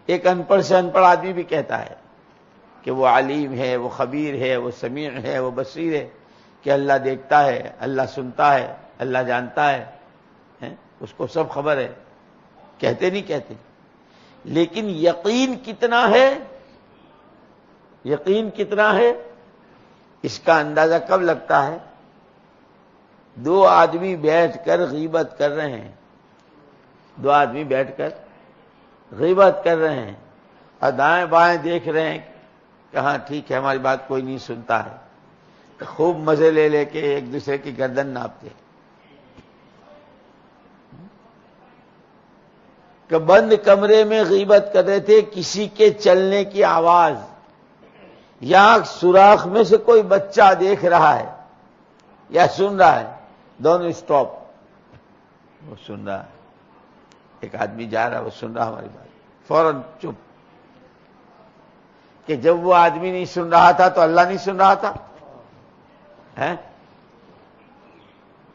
ایک ان پڑھ سے ان پڑھ آدمی بھی کہتا ہے کہ وہ علیم ہے، وہ خبیر ہے، وہ سمیع ہے، وہ بصیر ہے، کہ اللہ دیکھتا ہے، اللہ سنتا ہے، اللہ جانتا ہے، اس کو سب خبر ہے. کہتے نہیں کہتے، لیکن یقین کتنا ہے، یقین کتنا ہے، اس کا اندازہ کب لگتا ہے؟ دو آدمی بیٹھ کر غیبت کر رہے ہیں، دو آدمی بیٹھ کر غیبت کر رہے ہیں اور دائیں بائیں دیکھ رہے ہیں کہ ہاں ٹھیک ہے ہماری بات کوئی نہیں سنتا ہے، تو خوب مزے لے لے کے ایک دوسرے کی گردن ناپتے. کہ بند کمرے میں غیبت کر رہے تھے، کسی کے چلنے کی آواز یا سوراخ میں سے کوئی بچہ دیکھ رہا ہے یا سن رہا ہے، دونوں اسٹاپ. وہ سن رہا ہے، ایک آدمی جا رہا ہے، وہ سن رہا ہماری بات، فوراً چپ. کہ جب وہ آدمی نہیں سن رہا تھا تو اللہ نہیں سن رہا تھا.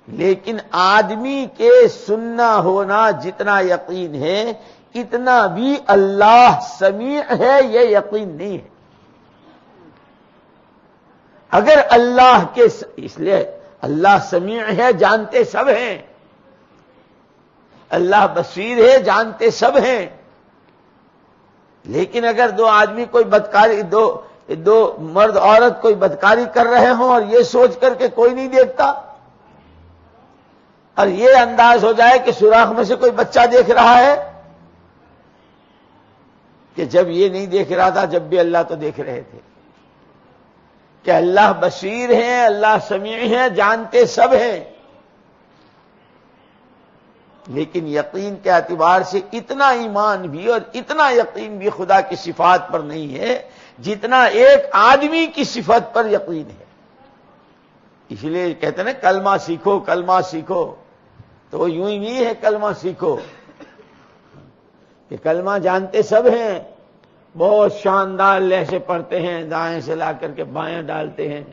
لیکن آدمی کے سننا ہونا جتنا یقین ہے، اتنا بھی اللہ سمیع ہے یہ یقین نہیں ہے. اگر اللہ کے، اس لیے اللہ سمیع ہے، جانتے سب ہیں، اللہ بصیر ہے، جانتے سب ہیں. لیکن اگر دو آدمی کوئی بدکاری، دو مرد عورت کوئی بدکاری کر رہے ہوں اور یہ سوچ کر کے کوئی نہیں دیکھتا، اور یہ انداز ہو جائے کہ سوراخ میں سے کوئی بچہ دیکھ رہا ہے، کہ جب یہ نہیں دیکھ رہا تھا جب بھی اللہ تو دیکھ رہے تھے. کہ اللہ بصیر ہیں، اللہ سمیع ہیں، جانتے سب ہیں. لیکن یقین کے اعتبار سے اتنا ایمان بھی اور اتنا یقین بھی خدا کی صفات پر نہیں ہے جتنا ایک آدمی کی صفت پر یقین ہے. اس لیے کہتے ہیں نا کلمہ سیکھو، کلمہ سیکھو. تو وہ یوں ہی نہیں ہے کلمہ سیکھو کہ کلمہ جانتے سب ہیں، بہت شاندار لہجے پڑھتے ہیں، دائیں سے لا کر کے بائیں ڈالتے ہیں،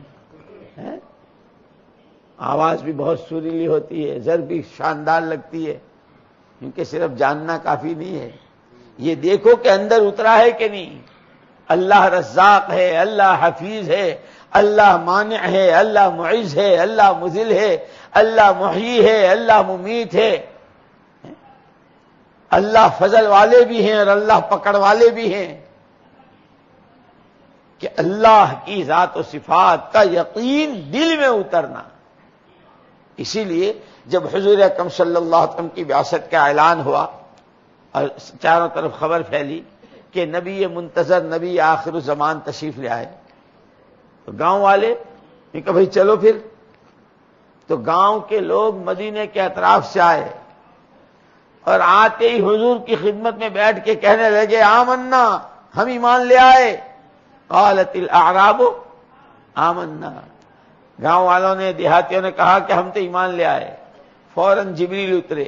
آواز بھی بہت سریلی ہوتی ہے، زر بھی شاندار لگتی ہے. کیونکہ صرف جاننا کافی نہیں ہے، یہ دیکھو کہ اندر اترا ہے کہ نہیں. اللہ رزاق ہے، اللہ حفیظ ہے، اللہ مانع ہے، اللہ معز ہے، اللہ مذل ہے، اللہ محیی ہے، اللہ ممیت ہے. اللہ فضل والے بھی ہیں اور اللہ پکڑ والے بھی ہیں. کہ اللہ کی ذات و صفات کا یقین دل میں اترنا. اسی لیے جب حضور اکرم صلی اللہ علیہ وسلم کی بعثت کا اعلان ہوا اور چاروں طرف خبر پھیلی کہ نبی منتظر، نبی آخر الزمان تشریف لے آئے، تو گاؤں والے نے کہا بھائی چلو پھر. تو گاؤں کے لوگ مدینے کے اطراف سے آئے اور آتے ہی حضور کی خدمت میں بیٹھ کے کہنے لگے آمنا، ہم ایمان لے آئے. قالت الاعراب آمنا، گاؤں والوں نے، دیہاتیوں نے کہا کہ ہم تو ایمان لے آئے. فوراً جبریل اترے،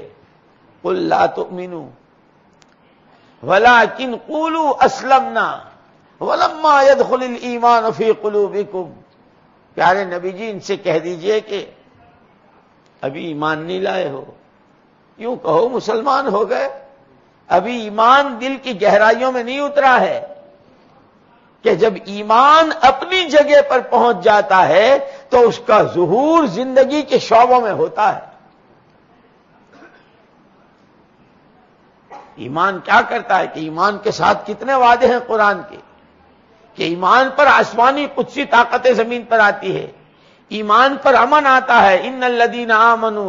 قل لا تؤمنوا ولكن قولوا اسلمنا ولما يدخل الايمان في قلوبكم. پیارے نبی جی ان سے کہہ دیجئے کہ ابھی ایمان نہیں لائے ہو، یوں کہو مسلمان ہو گئے، ابھی ایمان دل کی گہرائیوں میں نہیں اترا ہے. کہ جب ایمان اپنی جگہ پر پہنچ جاتا ہے تو اس کا ظہور زندگی کے شعبوں میں ہوتا ہے. ایمان کیا کرتا ہے کہ ایمان کے ساتھ کتنے وعدے ہیں قرآن کے، کہ ایمان پر آسمانی قدسی طاقتیں زمین پر آتی ہے، ایمان پر امن آتا ہے. ان الذین آمنوا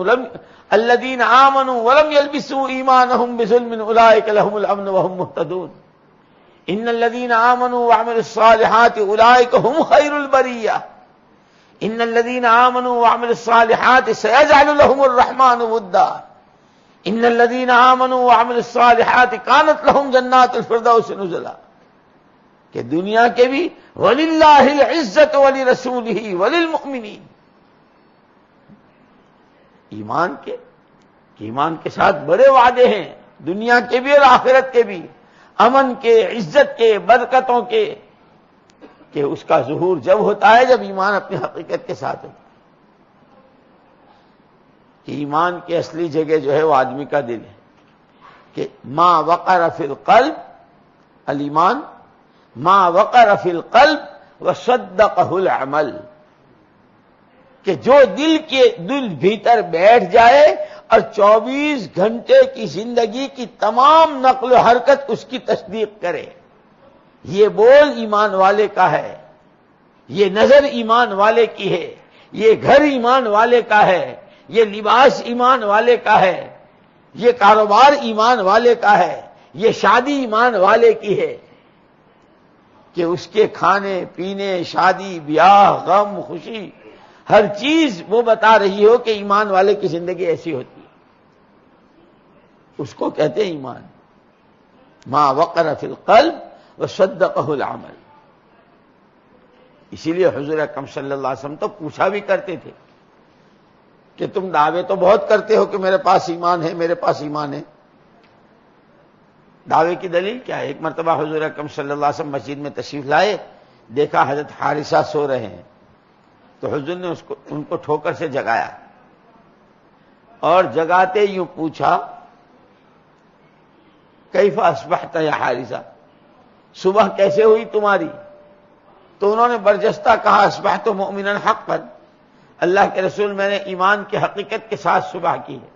ولم يلبسوا ایمانهم بظلم اولئک لهم الامن وهم مهتدون. ان الذین آمنوا وعملوا الصالحات اولئک هم خیر البریہ. ان الذین آمنوا وعملوا الصالحات سيجعل لهم الرحمن ودا. ان الذین آمنوا وعملوا الصالحات كانت لهم جنات الفردوس نزلا. کہ دنیا کے بھی وَلِلَّهِ الْعِزَّةُ وَلِرَسُولِهِ وَلِلْمُؤْمِنِينَ. ایمان کے، کہ ایمان کے ساتھ بڑے وعدے ہیں، دنیا کے بھی اور آخرت کے بھی، امن کے، عزت کے، برکتوں کے. کہ اس کا ظہور جب ہوتا ہے جب ایمان اپنی حقیقت کے ساتھ ہوتا ہے. کہ ایمان کی اصلی جگہ جو ہے وہ آدمی کا دل ہے. کہ ما وقر فی القلب الایمان ما وقر فی القلب وصدقہ العمل، کہ جو دل بھیتر بیٹھ جائے اور 24 گھنٹے کی زندگی کی تمام نقل و حرکت اس کی تصدیق کرے. یہ بول ایمان والے کا ہے، یہ نظر ایمان والے کی ہے، یہ گھر ایمان والے کا ہے، یہ لباس ایمان والے کا ہے، یہ کاروبار ایمان والے کا ہے، یہ شادی ایمان والے کی ہے، کہ اس کے کھانے پینے، شادی بیاہ، غم خوشی، ہر چیز وہ بتا رہی ہو کہ ایمان والے کی زندگی ایسی ہوتی ہے. اس کو کہتے ہیں ایمان. ما وقر فی القلب وصدقہ العمل. اسی لیے حضور اکرم صلی اللہ علیہ وسلم تو پوچھا بھی کرتے تھے کہ تم دعوے تو بہت کرتے ہو کہ میرے پاس ایمان ہے، میرے پاس ایمان ہے، دعوے کی دلیل کیا ہے؟ ایک مرتبہ حضور اکرم صلی اللہ علیہ وسلم مسجد میں تشریف لائے، دیکھا حضرت حارثہ سو رہے ہیں، تو حضور نے ان کو ٹھوکر سے جگایا اور جگاتے یوں پوچھا کیف اصبحت یا حارثہ، صبح کیسے ہوئی تمہاری؟ تو انہوں نے برجستہ کہا اصبحت مؤمنا حقا، اللہ کے رسول میں نے ایمان کی حقیقت کے ساتھ صبح کی ہے.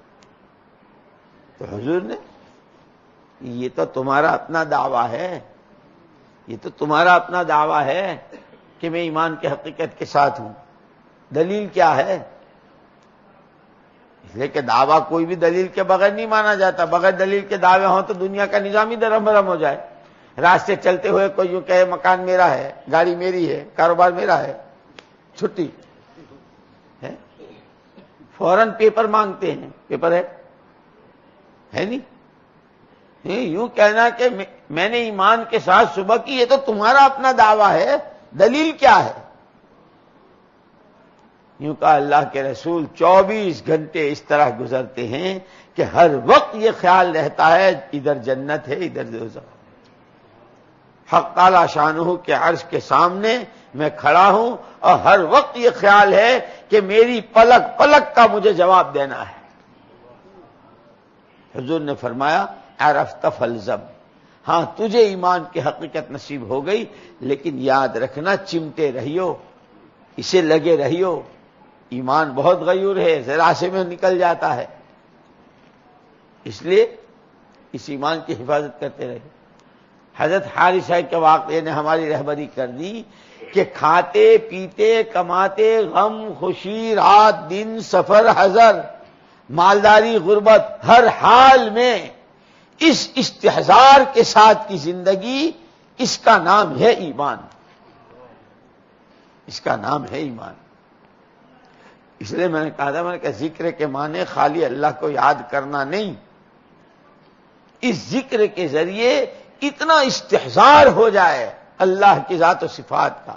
تو حضور نے یہ تو تمہارا اپنا دعویٰ ہے، یہ تو تمہارا اپنا دعویٰ ہے کہ میں ایمان کی حقیقت کے ساتھ ہوں، دلیل کیا ہے؟ اس لیے کہ دعویٰ کوئی بھی دلیل کے بغیر نہیں مانا جاتا. بغیر دلیل کے دعوے ہوں تو دنیا کا نظام ہی درہم برہم ہو جائے. راستے چلتے ہوئے کوئی یوں کہے مکان میرا ہے، گاڑی میری ہے، کاروبار میرا ہے، چھٹی ہے، فوراً پیپر مانگتے ہیں، پیپر ہے نہیں. یوں کہنا کہ میں نے ایمان کے ساتھ صبح کی، یہ تو تمہارا اپنا دعویٰ ہے، دلیل کیا ہے؟ یوں کہا اللہ کے رسول 24 گھنٹے اس طرح گزرتے ہیں کہ ہر وقت یہ خیال رہتا ہے ادھر جنت ہے ادھر دوزخ. حق تعالی شانہ کے عرش کے سامنے میں کھڑا ہوں اور ہر وقت یہ خیال ہے کہ میری پلک پلک کا مجھے جواب دینا ہے. حضور نے فرمایا عرفت فالزم، ہاں تجھے ایمان کی حقیقت نصیب ہو گئی، لیکن یاد رکھنا چمٹے رہیو، اسے لگے رہیو. ایمان بہت غیور ہے، ذرا سے میں نکل جاتا ہے، اس لیے اس ایمان کی حفاظت کرتے رہے. حضرت حارثہ کے واقعے نے ہماری رہبری کر دی کہ کھاتے پیتے کماتے، غم خوشی، رات دن، سفر حضر، مالداری غربت، ہر حال میں اس استحضار کے ساتھ کی زندگی، اس کا نام ہے ایمان، اس کا نام ہے ایمان. اس لیے میں نے کہا تھا، میں نے کہا ذکر کے معنی خالی اللہ کو یاد کرنا نہیں، اس ذکر کے ذریعے اتنا استحضار ہو جائے اللہ کی ذات و صفات کا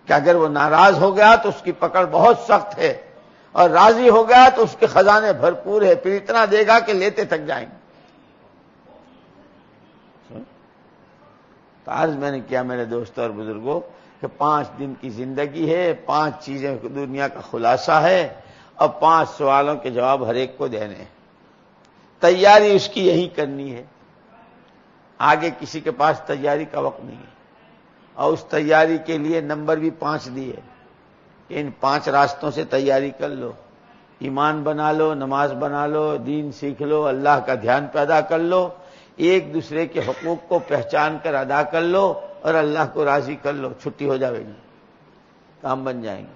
کہ اگر وہ ناراض ہو گیا تو اس کی پکڑ بہت سخت ہے، اور راضی ہو گیا تو اس کے خزانے بھرپور ہے، پھر اتنا دے گا کہ لیتے تک جائیں گے. تو عرض میں نے کیا میرے دوستوں اور بزرگوں کہ 5 دن کی زندگی ہے، 5 چیزیں دنیا کا خلاصہ ہے، اور 5 سوالوں کے جواب ہر ایک کو دینے ہیں. تیاری اس کی یہی کرنی ہے، آگے کسی کے پاس تیاری کا وقت نہیں ہے. اور اس تیاری کے لیے نمبر بھی 5 دیے کہ ان 5 راستوں سے تیاری کر لو. ایمان بنا لو، نماز بنا لو، دین سیکھ لو، اللہ کا دھیان پیدا کر لو، ایک دوسرے کے حقوق کو پہچان کر ادا کر لو، اور اللہ کو راضی کر لو، چھٹی ہو جائے گی، کام بن جائیں گے.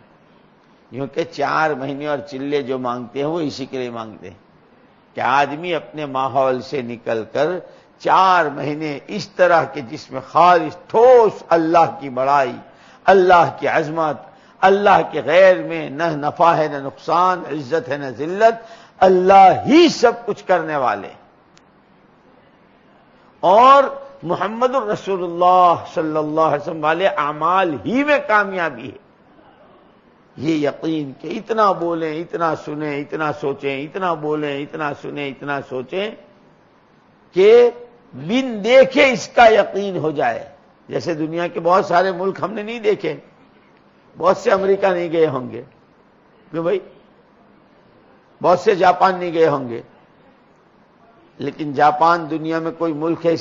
یوں کہ 4 مہینے اور چلے جو مانگتے ہیں وہ اسی کے لیے مانگتے ہیں کہ آدمی اپنے ماحول سے نکل کر 4 مہینے اس طرح کے جس میں خالص ٹھوس اللہ کی بڑائی، اللہ کی عظمت، اللہ کے غیر میں نہ نفع ہے نہ نقصان، عزت ہے نہ ذلت، اللہ ہی سب کچھ کرنے والے، اور محمد الرسول اللہ صلی اللہ علیہ وسلم والے اعمال ہی میں کامیابی ہے. یہ یقین کہ اتنا بولیں، اتنا سنیں، اتنا سوچیں، اتنا بولیں، اتنا سنیں، اتنا سوچیں کہ بن دیکھے اس کا یقین ہو جائے. جیسے دنیا کے بہت سارے ملک ہم نے نہیں دیکھے، بہت سے امریکہ نہیں گئے ہوں گے، کیوں بھائی؟ بہت سے جاپان نہیں گئے ہوں گے، لیکن جاپان دنیا میں کوئی ملک ہے